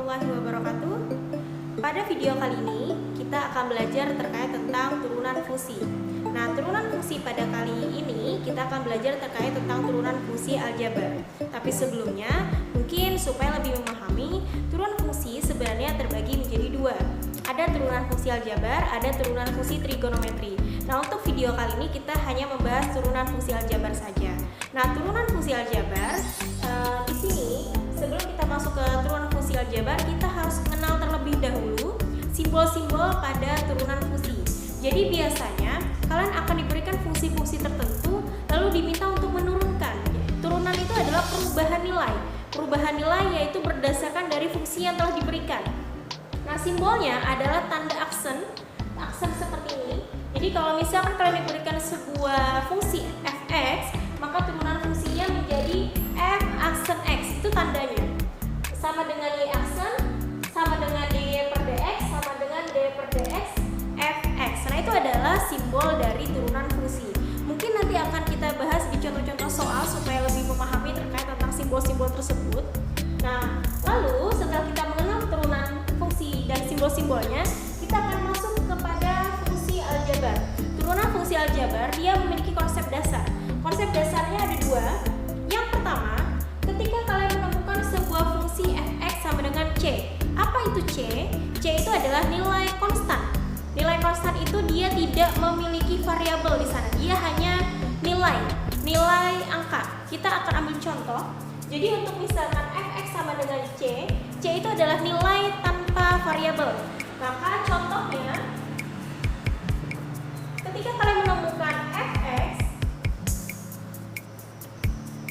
warahmatullahi wabarakatuh. Pada video kali ini kita akan belajar terkait tentang turunan fungsi. Nah, turunan fungsi pada kali ini kita akan belajar terkait tentang turunan fungsi aljabar. Tapi sebelumnya, mungkin supaya lebih memahami, turunan fungsi sebenarnya terbagi menjadi dua. Ada turunan fungsi aljabar, ada turunan fungsi trigonometri. Nah, untuk video kali ini kita hanya membahas turunan fungsi aljabar saja. Nah, turunan fungsi aljabar di sini sebelum kita masuk ke turunan fungsi aljabar, kita harus mengenal terlebih dahulu simbol-simbol pada turunan fungsi. Jadi biasanya kalian akan diberikan fungsi-fungsi tertentu lalu diminta untuk menurunkan. Turunan itu adalah perubahan nilai. Perubahan nilai yaitu berdasarkan dari fungsi yang telah diberikan. Nah, simbolnya adalah tanda aksen seperti ini. Jadi kalau misalkan kalian diberikan sebuah fungsi fx, maka turunan fungsinya menjadi f aksen x, itu tandanya. Sama dengan y aksen, sama dengan dy per dx, sama dengan d per dx, fx. Nah, itu adalah simbol dari turunan fungsi. Mungkin nanti akan kita bahas di contoh-contoh soal supaya lebih memahami terkait tentang simbol-simbol tersebut. Nah, lalu setelah kita mengenal turunan fungsi dan simbol-simbolnya, kita akan masuk kepada fungsi aljabar. Turunan fungsi aljabar dia memiliki konsep dasar. Konsep dasarnya ada dua. Yang pertama, ketika kalian menemukan sebuah fungsi fx sama dengan c. Apa itu c? C itu adalah nilai konstan. Nilai konstan itu dia tidak memiliki variabel di sana. Dia hanya nilai angka. Kita akan ambil contoh. Jadi untuk misalkan fx sama dengan c itu adalah nilai tanpa variabel. Maka contohnya, ketika kalian menemukan fx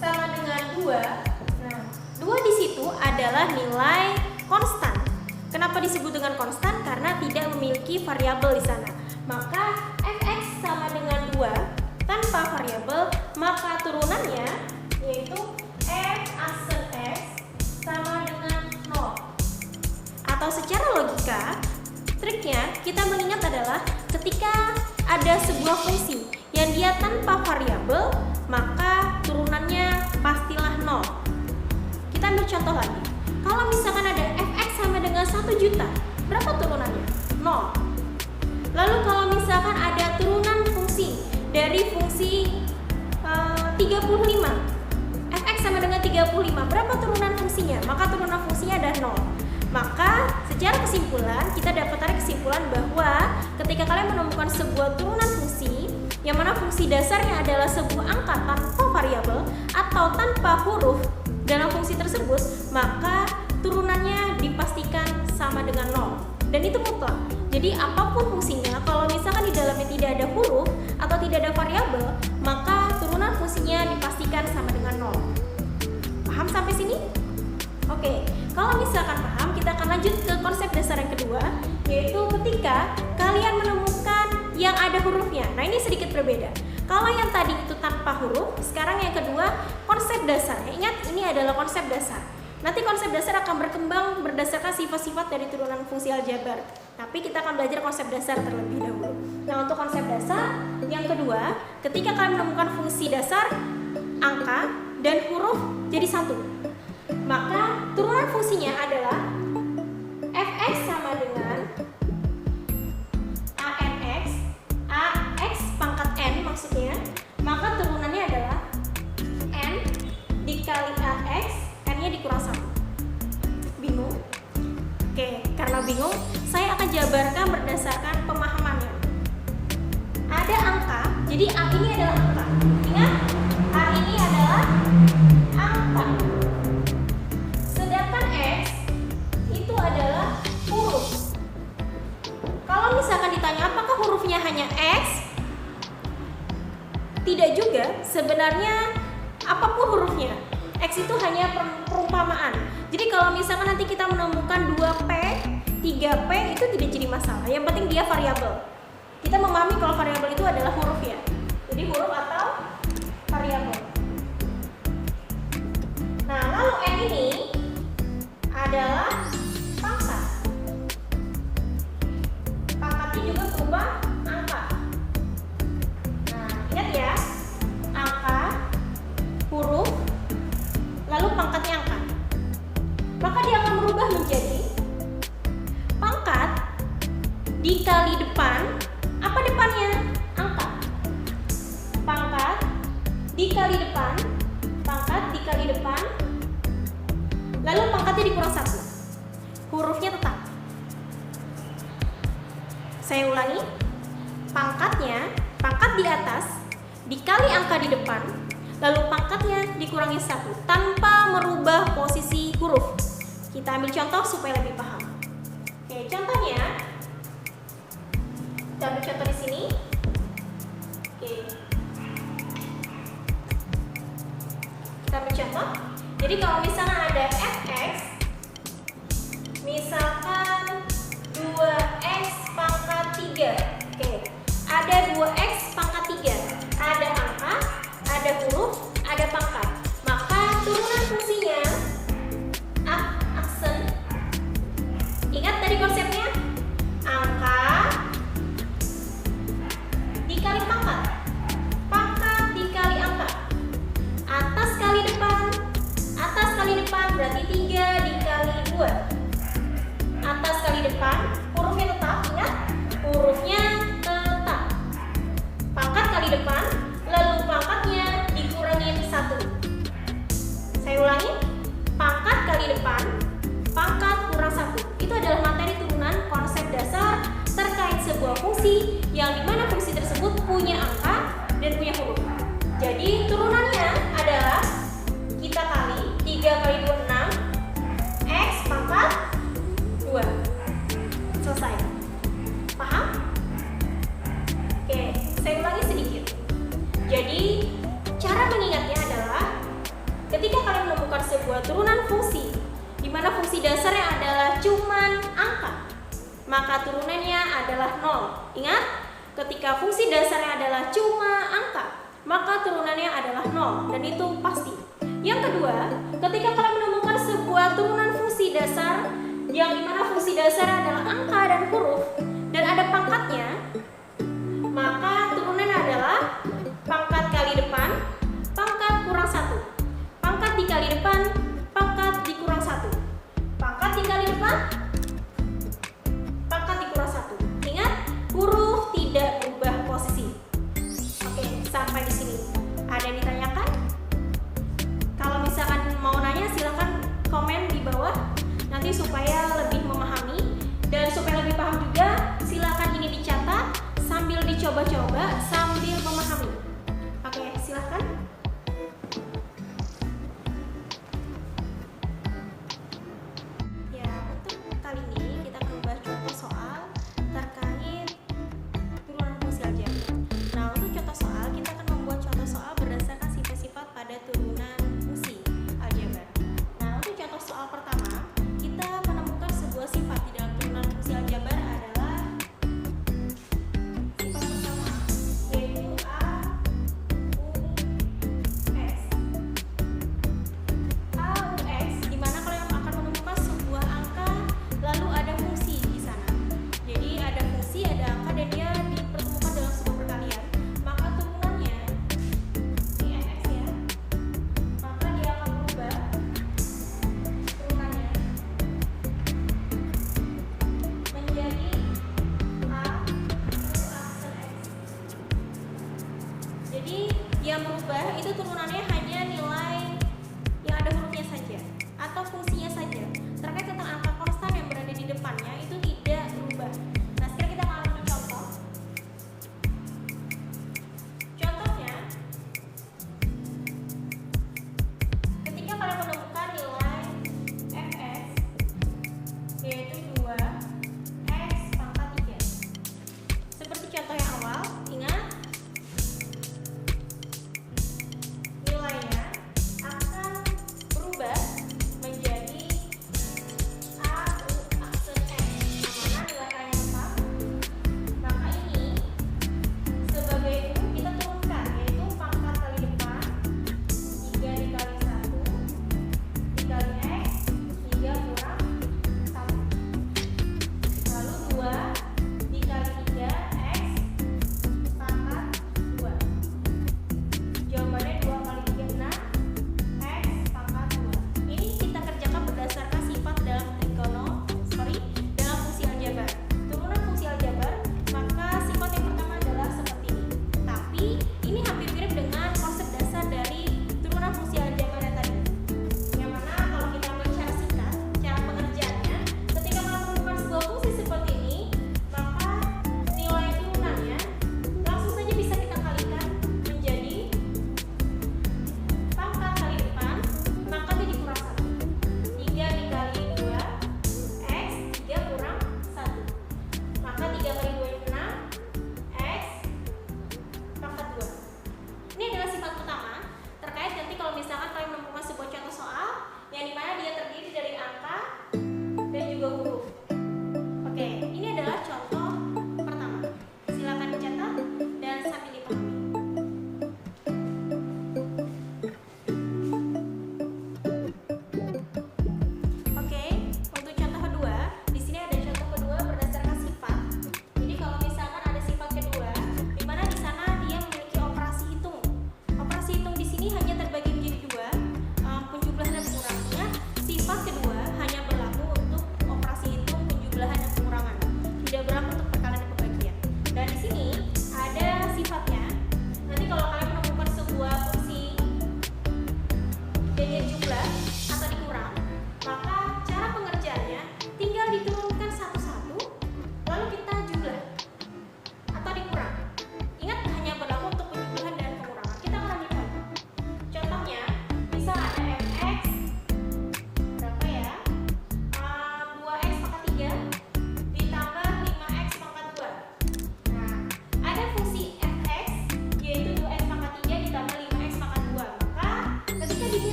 sama dengan 2, nah 2 di situ adalah nilai konstan. Kenapa disebut dengan konstan? Karena tidak memiliki variabel di sana. Maka fx sama dengan 2 tanpa variabel, maka turunannya yaitu f aksen x sama dengan 0. Atau secara logika, triknya kita mengingat adalah ketika ada sebuah fungsi yang dia tanpa variabel, maka turunannya pastilah 0. Kita ambil contoh lagi. Kalau misalkan ada fx sama dengan 1 juta, berapa turunannya? 0. Lalu kalau misalkan ada turunan fungsi dari fungsi 35, fx sama dengan 35, berapa turunan fungsinya? Maka turunan fungsinya ada 0. Maka secara kesimpulan, kita dapat tarik kesimpulan bahwa ketika kalian menemukan sebuah turunan fungsi yang mana fungsi dasarnya adalah sebuah angka tanpa variabel atau tanpa huruf dalam fungsi tersebut, maka turunannya dipastikan sama dengan 0. Dan itu mutlak. Jadi apapun fungsinya, kalau misalkan di dalamnya tidak ada huruf atau tidak ada variabel, maka turunan fungsinya dipastikan sama dengan 0. Paham sampai sini? Oke, kalau misalkan paham, kita akan lanjut ke konsep dasar yang kedua, yaitu ketika kalian menemukan yang ada hurufnya. Nah, ini sedikit berbeda. Kalau yang tadi itu tanpa huruf, sekarang yang kedua konsep dasar. Ingat, ini adalah konsep dasar. Nanti konsep dasar akan berkembang berdasarkan sifat-sifat dari turunan fungsi aljabar. Tapi kita akan belajar konsep dasar terlebih dahulu. Nah, untuk konsep dasar yang kedua, ketika kalian menemukan fungsi dasar, angka dan huruf jadi satu, maka turunan fungsinya adalah fx sama dengan ax pangkat n maksudnya, maka turunannya adalah n dikali ax, n-nya dikurang 1. Bingung? Oke, karena bingung, saya akan jabarkan berdasarkan pemahamannya. Ada angka, jadi a ini adalah angka. Ingat, a ini adalah angka. Sedangkan x itu adalah huruf. Kalau misalkan ditanya apakah hurufnya hanya x? Tidak juga, sebenarnya apapun hurufnya. X itu hanya perumpamaan. Jadi kalau misalkan nanti kita menemukan 2P, 3P itu tidak jadi masalah. Yang penting dia variabel. Kita memahami kalau variabel itu adalah huruf ya. Jadi huruf atau variabel. Nah, lalu N ini adalah pangkat. Pangkatnya juga berubah angka. Nah, ingat ya, angka, huruf, lalu pangkatnya angka. Maka dia akan berubah menjadi pangkat dikali depan, apa depannya? Angka. Pangkat dikali depan, pangkat dikali depan, lalu pangkatnya dikurang 1. Hurufnya tetap. Saya ulangi, pangkatnya, pangkat di atas dikali angka di depan, lalu pangkatnya dikurangi 1 tanpa merubah posisi huruf. Kita ambil contoh supaya lebih paham. Oke, contohnya, kita ambil contoh di sini. Oke, kita ambil contoh. Jadi kalau misalnya ada fx, misalkan 2x pangkat 3. Oke, ada 2x pangkat 3. Ada angka, ada huruf, ada pangkat. Maka turunan fungsinya aksen. Ingat tadi konsepnya? Angka dikali pangkat. Pangkat dikali angka. Atas kali depan. Atas kali depan berarti 3 dikali 2. Atas kali depan, hurufnya tetap, ingat? Hurufnya tetap. Pangkat kali depan, lalu pangkatnya dikurangin 1. Saya ulangi, pangkat kali depan, pangkat kurang 1. Itu adalah materi turunan konsep dasar terkait sebuah fungsi yang dimana fungsi tersebut punya angka dan punya huruf. Jadi turunannya adalah kita kali 3 kali 2 6, x pangkat 2. Selesai. Paham? Oke, saya ulangi sedikit. Jadi, cara mengingatnya adalah ketika kalian menemukan sebuah turunan fungsi di mana fungsi dasarnya adalah cuman angka, maka turunannya adalah 0. Ingat, ketika fungsi dasarnya adalah cuma angka, maka turunannya adalah 0 dan itu pasti. Yang kedua, ketika kalian menemukan sebuah turunan fungsi dasar yang dimana fungsi dasarnya adalah angka dan huruf dan ada pangkatnya, maka turunannya adalah pangkat kali depan, pangkat kurang 1. Pangkat dikali depan, pangkat dikurang 1. Pangkat dikali depan, pangkat dikurang 1. Ingat, huruf tidak berubah posisi. Oke, sampai di sini. Ada yang ditanyakan? Kalau misalkan mau nanya silahkan komen di bawah nanti supaya lebih memahami, dan supaya lebih paham juga silahkan ini dicatat sambil dicoba-coba sambil memahami. Oke, silahkan. Ya, untuk kali ini kita akan membahas contoh soal terkait turunan fungsi aljabar. Nah, untuk contoh soal kita akan membuat contoh soal berdasarkan sifat-sifat pada turunan fungsi aljabar. Nah, untuk contoh soal pertama, kita menemukan sebuah sifat di dalam turunan fungsi aljabar adalah sifat pertama, yaitu A, U, X. A, U, X, di mana kalian akan menemukan sebuah angka lalu ada fungsi di sana. Jadi ada fungsi, ada angka dan dia dipertemukan dalam sebuah perkalian. Maka turunannya ini X ya. Maka dia akan berubah turunannya menjadi A, U, aksen X. Jadi yang berubah itu turunannya hanya nilai yang ada hurufnya saja atau fungsinya saja. Terkait tentang angka konstan yang berada di depannya itu tidak berubah. Nah, sekarang kita akan ambil contoh. Contohnya, ketika kalian menemukan nilai fx yaitu 2x pangkat 3. Seperti contoh yang awal, ingat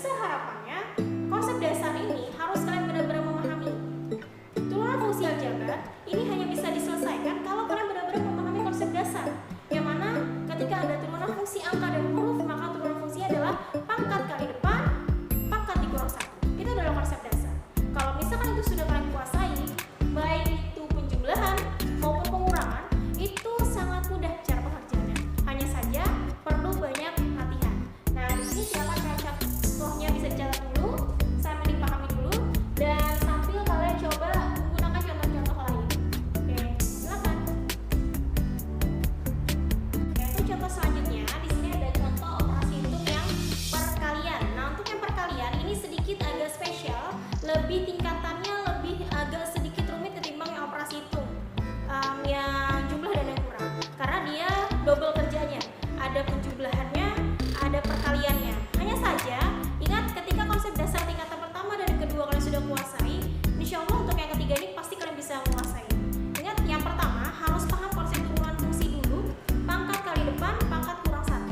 besar harapannya konsep dasar ini harus kalian benar-benar memahami. Turunan fungsi aljabar ini hanya bisa diselesaikan kalau kalian benar-benar memahami konsep dasar, yang mana ketika ada turunan fungsi angka dan huruf, maka turunan fungsi adalah pangkat kali depan, pangkat dikurang 1. Itu adalah konsep dasar. Kalau misalkan itu sudah kalian kuasai, baik itu penjumlahan maupun pengurangan, itu sangat mudah cara pengerjaannya. Hanya saja perlu banyak latihan. Nah, di sini silakan contohnya bisa dicatat dulu, saya dipahami dulu, dan sambil kalian coba menggunakan contoh-contoh lain. Oke, silakan. Oke, untuk contoh selanjutnya, di sini ada contoh operasi hitung yang perkalian. Nah, untuk yang perkalian ini sedikit agak spesial, lebih tingkatannya lebih agak sedikit rumit ketimbang yang operasi hitung, yang jumlah dan yang kurang, karena dia double kerjanya, ada penjumlahannya, ada perkaliannya. Hanya saja ingat, ketika konsep dasar tingkatan pertama dan kedua kalian sudah kuasai, insya Allah untuk yang ketiga ini pasti kalian bisa menguasai. Ingat, yang pertama harus paham konsep turunan fungsi dulu, pangkat kali depan, pangkat kurang 1.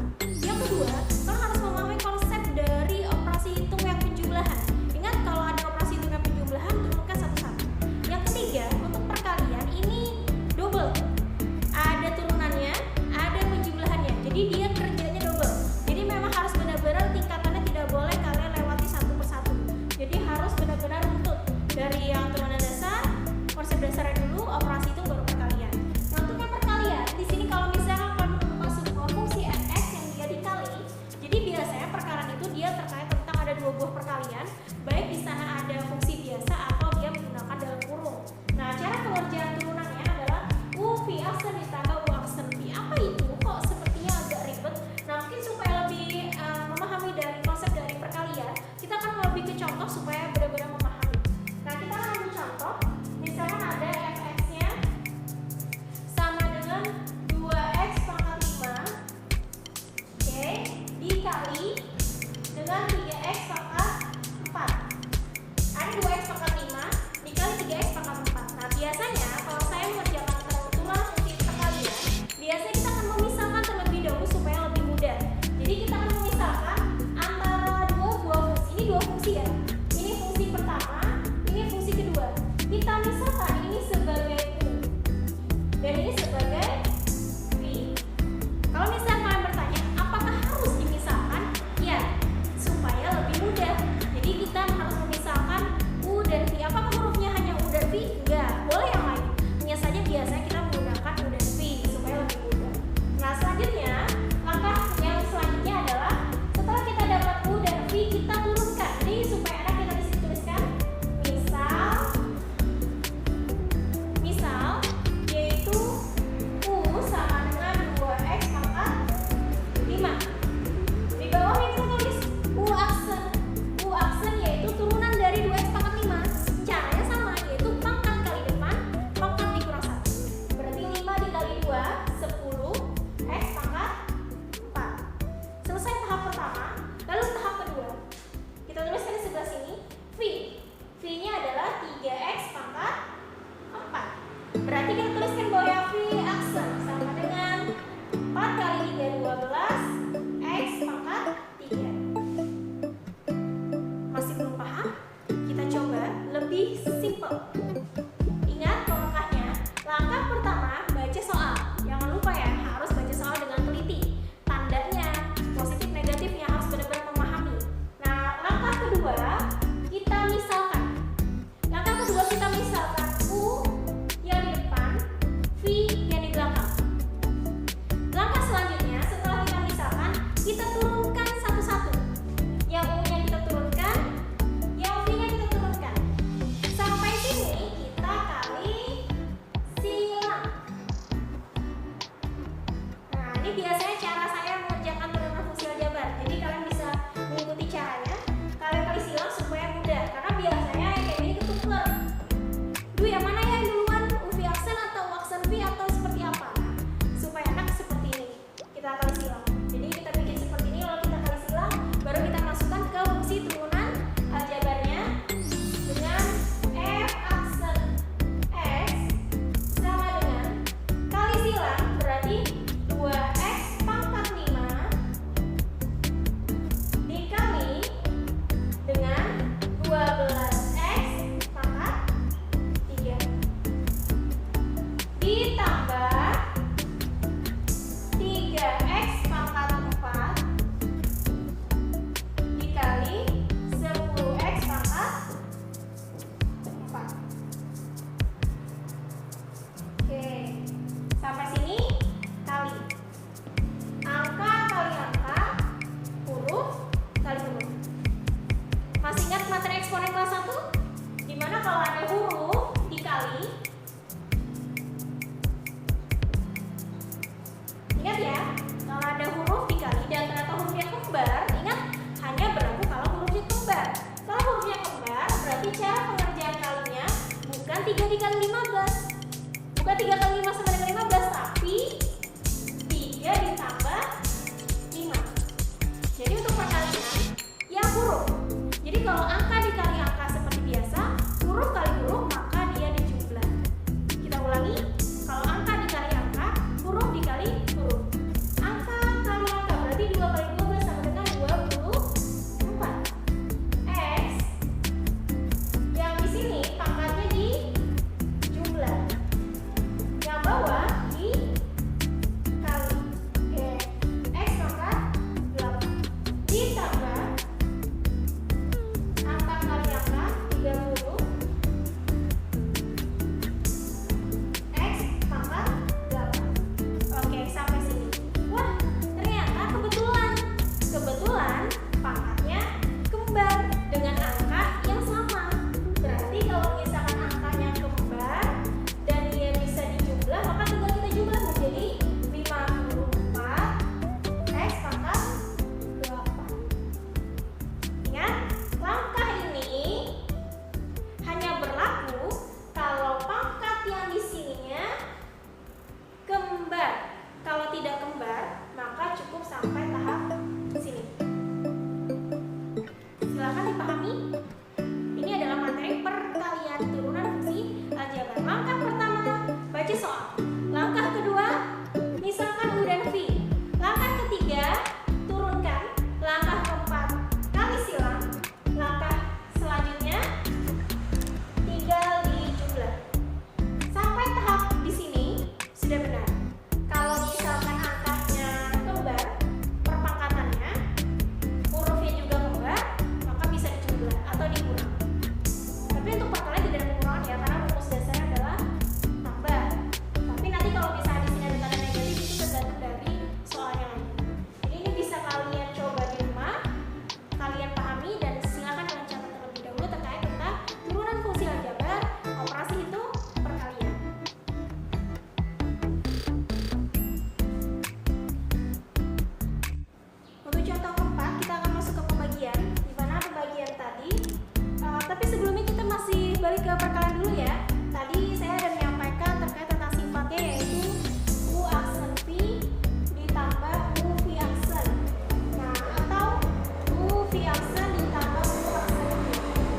V aksen ditambah U aksen V.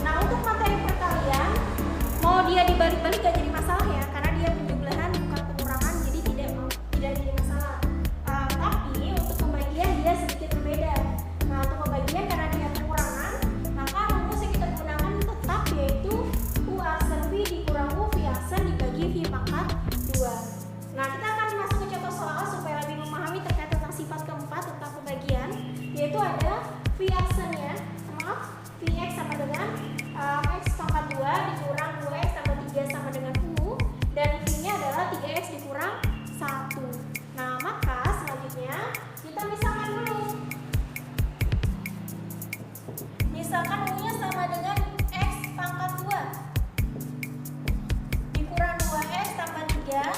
Nah, untuk materi perkalian mau dia dibalik-balik gak jadi masalah ya, karena dia penjumlahan bukan pengurangan, jadi tidak jadi masalah. Tapi untuk pembagian dia sedikit berbeda. Nah, untuk pembagian karena dia pengurangan, maka rumus yang kita gunakan tetap yaitu U aksen V dikurang U V aksen dibagi V pangkat 2. Nah, kita akan masuk ke contoh soal supaya lebih memahami terkait tentang sifat keempat tentang pembagian, yaitu ada V aksennya, Vx sama dengan x pangkat 2 dikurang 2x tambah 3 sama dengan U, dan V-nya adalah 3x dikurang 1. Nah, maka selanjutnya kita misalkan dulu. Misalkan U-nya sama dengan x pangkat 2 dikurang 2x tambah 3,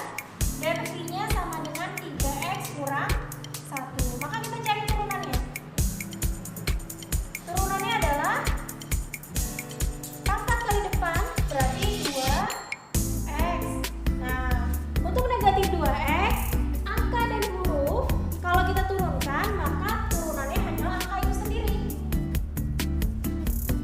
dan V-nya sama dengan 3x kurang 1. Maka kita cari turunannya. Turunannya adalah pangkat kali depan berarti 2x. Nah, untuk negatif 2x, angka dan huruf kalau kita turunkan maka turunannya hanyalah angka itu sendiri.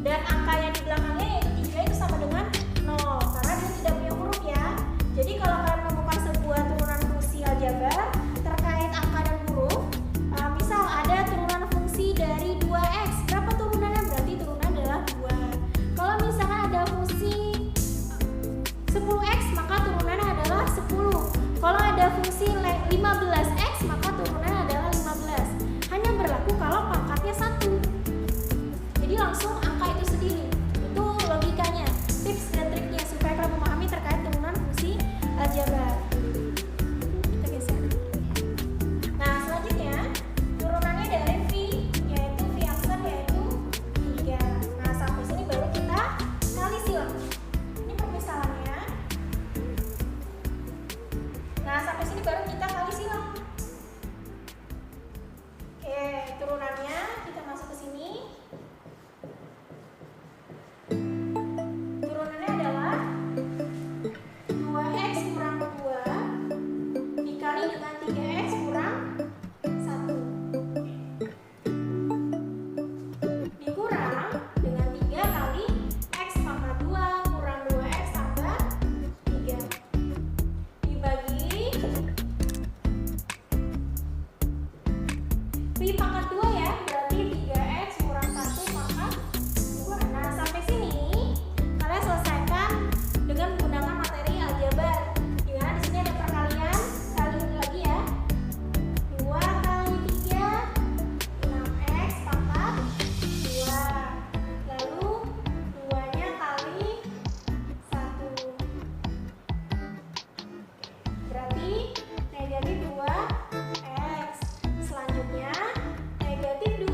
Dan angka yang di belakangnya yaitu 3 itu sama dengan 0 karena dia tidak punya huruf ya. Jadi kalau kalian menemukan sebuah turunan fungsi aljabar terkait angka dan huruf, misal ada turunan fungsi dari 2x, berapa turunannya? Berarti turunan adalah 2. Kalau misalkan ada fungsi 10x, maka turunannya adalah 10. Kalau ada fungsi 15x, maka turunannya adalah 15. Hanya berlaku kalau pangkatnya 1. Jadi langsung angka itu sendiri. Itu logikanya, tips dan triknya supaya kalian memahami terkait turunan fungsi aljabar. Kita geser. Nah, selanjutnya turunannya dari V, yaitu V aksen yaitu 3. Nah, sampai sini baru kita kali silang. Ini permisalannya. Nah, sampai sini baru kita kali silang. Oke, turunannya kita masuk ke sini. Turunannya adalah 2x kurang 2 dikali dengan 3x kurang 1 dikurang dengan 3 kali x pangkat 2 kurang 2x tambah 3 dibagi V pangkat 2 ya, berarti 3x kurang 1 pangkat 2. Nah, sampai sini kalian selesaikan dengan menggunakan materi aljabar. Dimana di sini ada perkalian, kali ini lagi ya. 2 kali 3 6x pangkat 2. Lalu 2-nya kali 1. Berarti negatif 2x. Selanjutnya negatif 2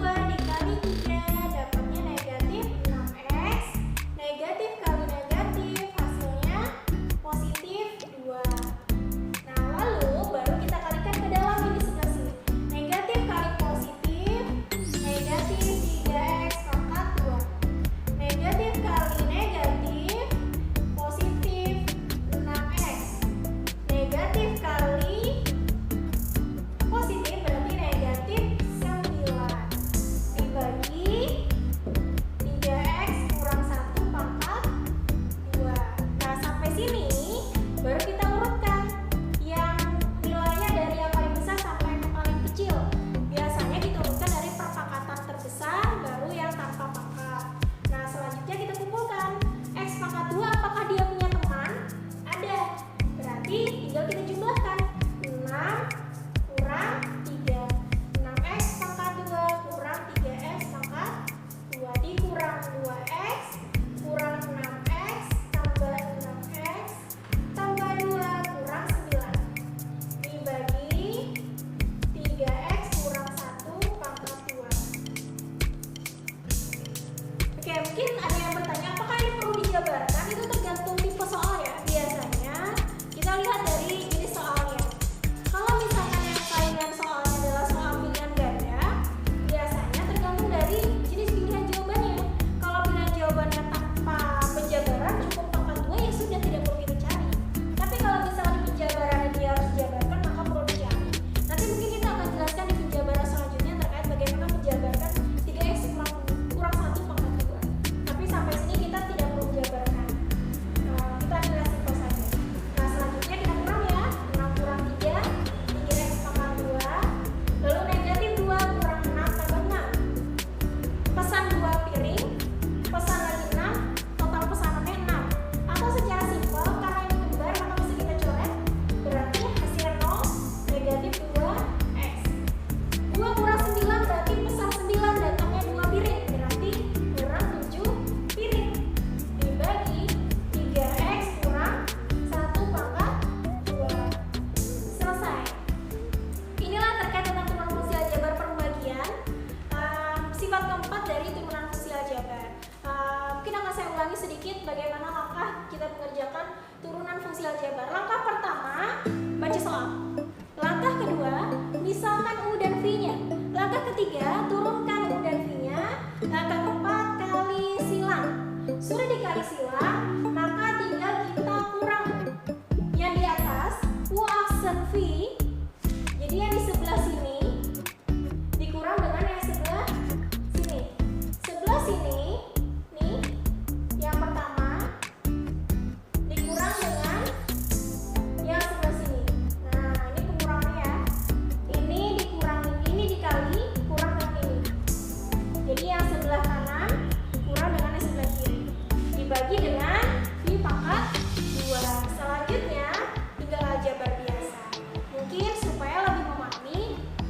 Jabar. Langkah pertama, baca soal. Langkah kedua, misalkan U dan V-nya. Langkah ketiga, turunkan U dan V-nya. Langkah keempat, kali silang. Sudah dikali silang, maka tinggal kita kurang yang di atas U aksen V. Jadi yang di sebelah sini dikurang dengan yang sebelah sini. Sebelah sini nih, yang pertama dikurang dengan yang sebelah sini. Nah, ini pengurangannya ya. Ini dikurangin, ini dikali kurang dengan ini. Jadi yang sebelah kanan kurang dengan yang sebelah kiri. Dibagi dengan V pangkat 2. Selanjutnya tinggal aljabar biasa. Mungkin supaya lebih memahami,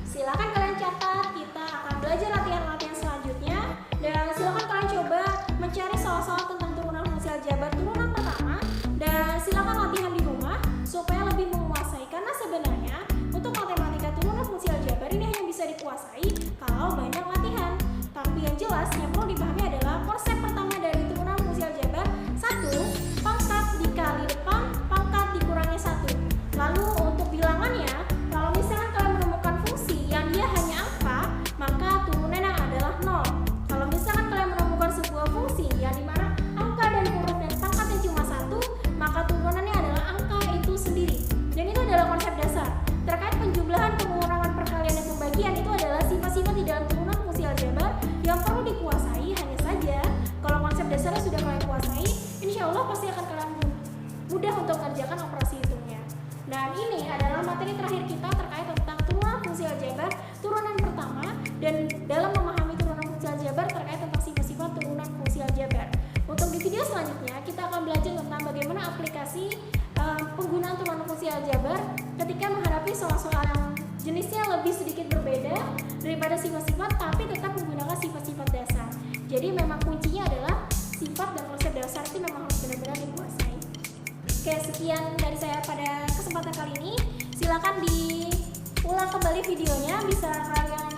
silakan kalian catat. Kita akan belajar latihan-latihan selanjutnya, dan silakan kalian coba mencari soal-soal tentang turunan fungsi aljabar turunan pertama, dan silakan latihan di rumah supaya lebih menguasai. Karena sebenarnya untuk matematika turunan fungsi aljabar ini hanya bisa dikuasai kalau banyak latihan. Tapi yang jelas yang perlu dipahami adalah konsep pertama dari turunan fungsi aljabar. 1, pangkat dikali depan, pangkat dikurangi 1. Lalu untuk bilangannya, kalau misalkan kalian menemukan fungsi yang dia hanya angka, maka turunannya adalah 0. Kalau misalkan kalian menemukan sebuah fungsi yang dimana angka dan huruf dan pangkatnya cuma 1, maka turunannya adalah angka itu sendiri. Dan itu adalah konsep dasar. Terkait penjumlahan, pengurangan, perkalian, dan pembagian, itu adalah sifat-sifat di dalam turunan fungsi aljabar yang perlu dikuasai. Hanya saja kalau konsep dasarnya sudah kalian kuasai, insya Allah pasti akan kalian mudah untuk mengerjakan operasi hitungnya. Dan ini adalah materi terakhir kita terkait tentang turunan fungsi aljabar turunan pertama, dan dalam memahami turunan fungsi aljabar terkait tentang sifat-sifat turunan fungsi aljabar. Untuk di video selanjutnya kita akan belajar tentang bagaimana aplikasi penggunaan turunan fungsi aljabar ketika menghadapi soal-soal yang jenisnya lebih sedikit berbeda daripada sifat-sifat, tapi tetap menggunakan sifat-sifat dasar. Jadi memang kuncinya adalah sifat dan konsep dasar itu memang harus benar-benar dikuasai. Oke, sekian dari saya pada kesempatan kali ini. Silakan diulang kembali videonya, bisa kalian